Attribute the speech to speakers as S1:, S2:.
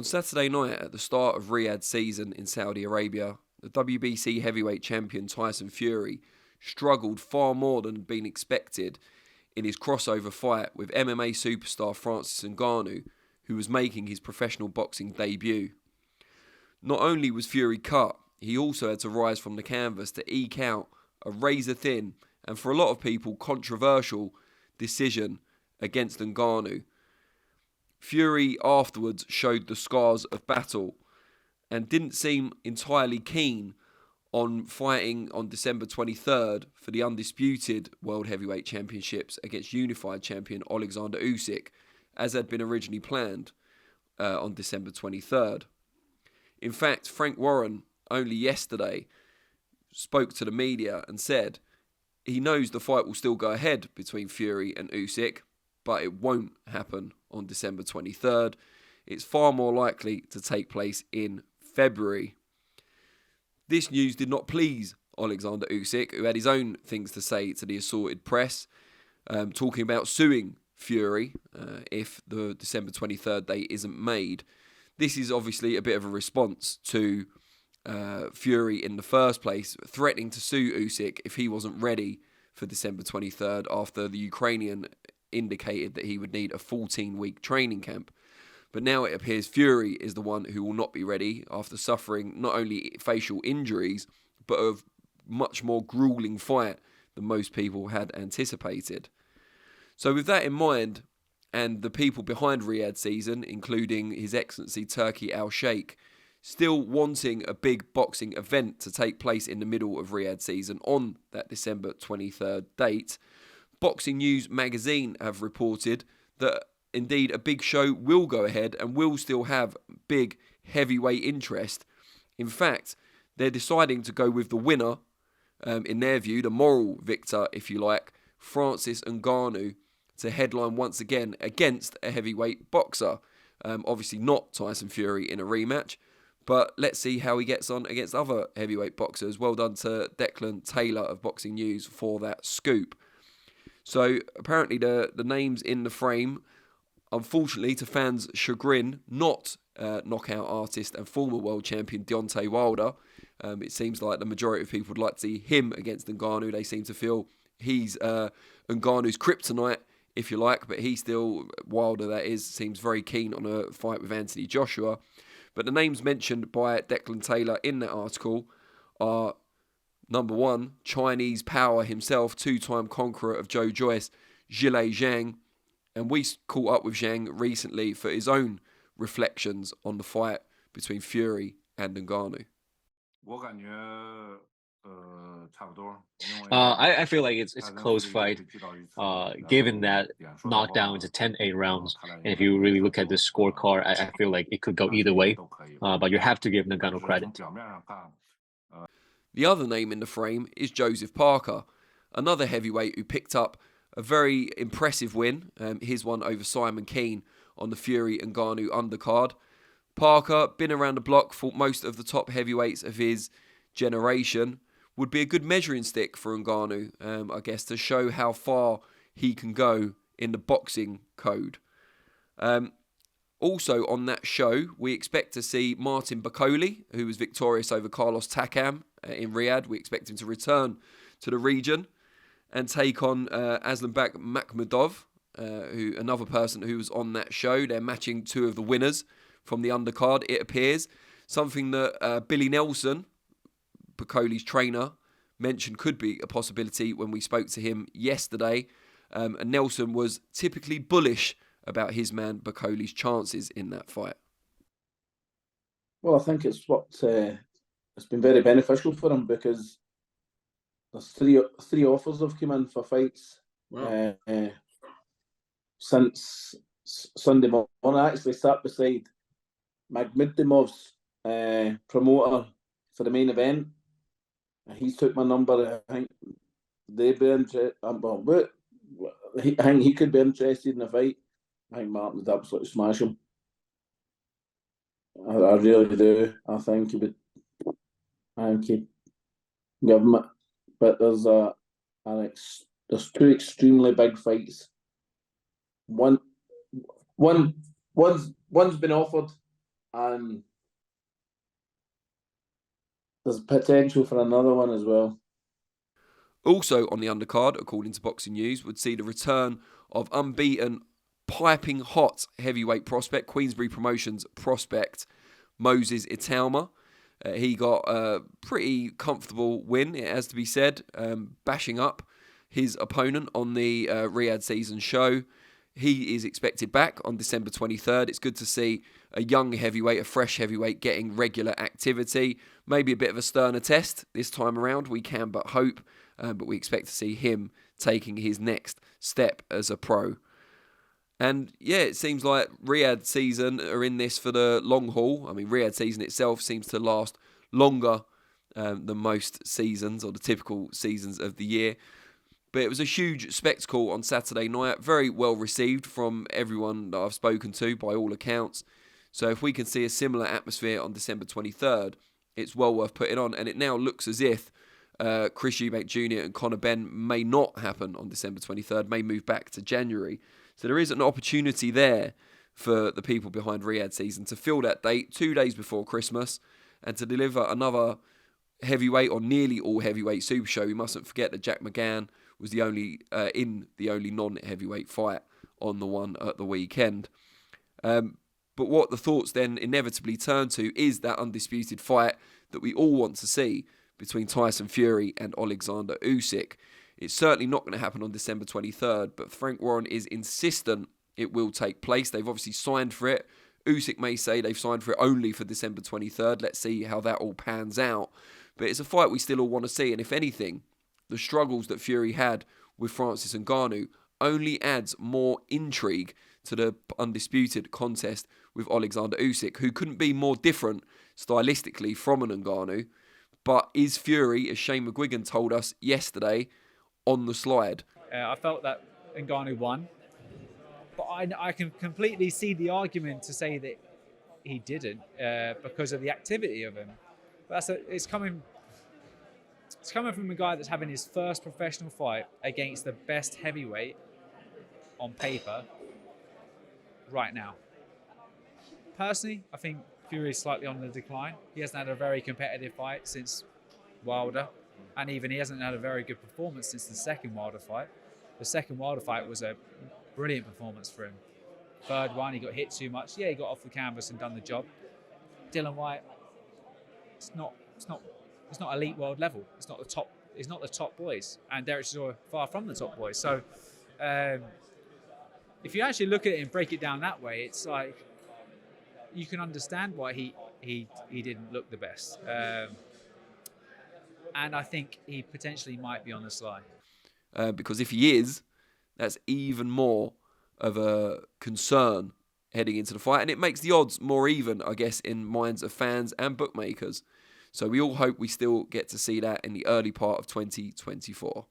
S1: Saturday night at the start of Riyadh season in Saudi Arabia, the WBC heavyweight champion Tyson Fury struggled far more than had been expected in his crossover fight with MMA superstar Francis Ngannou, who was making his professional boxing debut. Not only was Fury cut, he also had to rise from the canvas to eke out a razor-thin and for a lot of people controversial decision against Ngannou. Fury afterwards showed the scars of battle and didn't seem entirely keen on fighting on December 23rd for the undisputed World Heavyweight Championships against unified champion Oleksandr Usyk, as had been originally planned on December 23rd. In fact, Frank Warren only yesterday spoke to the media and said he knows the fight will still go ahead between Fury and Usyk, but it won't happen on December 23rd. It's far more likely to take place in February. This news did not please Oleksandr Usyk, who had his own things to say to the assorted press, talking about suing Fury if the December 23rd date isn't made. This is obviously a bit of a response to Fury in the first place, threatening to sue Usyk if he wasn't ready for December 23rd after the Ukrainian indicated that he would need a 14-week training camp. But now it appears Fury is the one who will not be ready after suffering not only facial injuries, but a much more grueling fight than most people had anticipated. So with that in mind, and the people behind Riyadh season, including His Excellency Turki Al-Sheikh, still wanting a big boxing event to take place in the middle of Riyadh season on that December 23rd date, Boxing News magazine have reported that indeed a big show will go ahead and will still have big heavyweight interest. In fact, they're deciding to go with the winner, in their view, the moral victor, if you like, Francis Ngannou, to headline once again against a heavyweight boxer. Obviously not Tyson Fury in a rematch, but let's see how he gets on against other heavyweight boxers. Well done to Declan Taylor of Boxing News for that scoop. So apparently the names in the frame, unfortunately to fans' chagrin, not knockout artist and former world champion Deontay Wilder. It seems like the majority of people would like to see him against Ngannou. They seem to feel he's Ngannou's kryptonite, if you like, but he still, Wilder that is, seems very keen on a fight with Anthony Joshua. But the names mentioned by Declan Taylor in that article are, number one, Chinese power himself, two-time conqueror of Joe Joyce, Zhilei Zhang. And we caught up with Zhang recently for his own reflections on the fight between Fury and Ngannou.
S2: I feel like it's a close fight, given that knockdown is 10-8 rounds. And if you really look at the scorecard, I feel like it could go either way. But you have to give Ngannou credit.
S1: The other name in the frame is Joseph Parker, another heavyweight who picked up a very impressive win, his one over Simon Keane on the Fury and Ngannou undercard. Parker, been around the block, fought most of the top heavyweights of his generation, would be a good measuring stick for Ngannou, I guess, to show how far he can go in the boxing code. Also on that show, we expect to see Martin Bakole, who was victorious over Carlos Takam in Riyadh. We expect him to return to the region and take on Aslanbek Makhmudov, who another person who was on that show. They're matching two of the winners from the undercard, it appears. Something that Billy Nelson, Bakole's trainer, mentioned could be a possibility when we spoke to him yesterday. And Nelson was typically bullish about his man Bakole's chances in that fight.
S3: Well, I think it's it's been very beneficial for him, because there's three offers have come in for fights. Wow. Since Sunday morning. I actually sat beside Makhmudimov's promoter for the main event. He took my number. I think they'd be interested. I think he could be interested in the fight. I think Martin would absolutely smash him. I really do. I think he would. I think he'd give him it. But there's two extremely big fights. One's been offered and there's potential for another one as well.
S1: Also on the undercard, according to Boxing News, would see the return of unbeaten, piping hot heavyweight prospect, Queensberry Promotions prospect, Moses Itauma. He got a pretty comfortable win, it has to be said, bashing up his opponent on the Riyadh season show. He is expected back on December 23rd. It's good to see a young heavyweight, a fresh heavyweight, getting regular activity. Maybe a bit of a sterner test this time around, we can but hope. But we expect to see him taking his next step as a pro. And yeah, it seems like Riyadh season are in this for the long haul. I mean, Riyadh season itself seems to last longer than most seasons or the typical seasons of the year. But it was a huge spectacle on Saturday night. Very well received from everyone that I've spoken to by all accounts. So if we can see a similar atmosphere on December 23rd, it's well worth putting on. And it now looks as if Chris Eubank Jr. and Conor Benn may not happen on December 23rd, may move back to January. So there is an opportunity there for the people behind Riyadh season to fill that date 2 days before Christmas and to deliver another heavyweight or nearly all heavyweight super show. We mustn't forget that Jack McGann was the only non-heavyweight fight on the one at the weekend. But what the thoughts then inevitably turn to is that undisputed fight that we all want to see between Tyson Fury and Oleksandr Usyk. It's certainly not going to happen on December 23rd, but Frank Warren is insistent it will take place. They've obviously signed for it. Usyk may say they've signed for it only for December 23rd. Let's see how that all pans out. But it's a fight we still all want to see, and if anything, the struggles that Fury had with Francis Ngannou only adds more intrigue to the undisputed contest with Oleksandr Usyk, who couldn't be more different stylistically from an Ngannou. But is Fury, as Shane McGuigan told us yesterday, on the slide?
S4: I felt that Ngannou won, but I can completely see the argument to say that he didn't because of the activity of him. But it's coming from a guy that's having his first professional fight against the best heavyweight on paper right now. Personally, I think Fury is slightly on the decline. He hasn't had a very competitive fight since Wilder, and even he hasn't had a very good performance since the second Wilder fight. The second Wilder fight was a brilliant performance for him. Third one, he got hit too much. Yeah, he got off the canvas and done the job. Dillian Whyte, it's not elite world level. It's not the top. It's not the top boys, and Derek Chisora far from the top boys. So, if you actually look at it and break it down that way, it's like you can understand why he didn't look the best. And I think he potentially might be on the slide.
S1: Because if he is, that's even more of a concern heading into the fight. And it makes the odds more even, I guess, in minds of fans and bookmakers. So we all hope we still get to see that in the early part of 2024.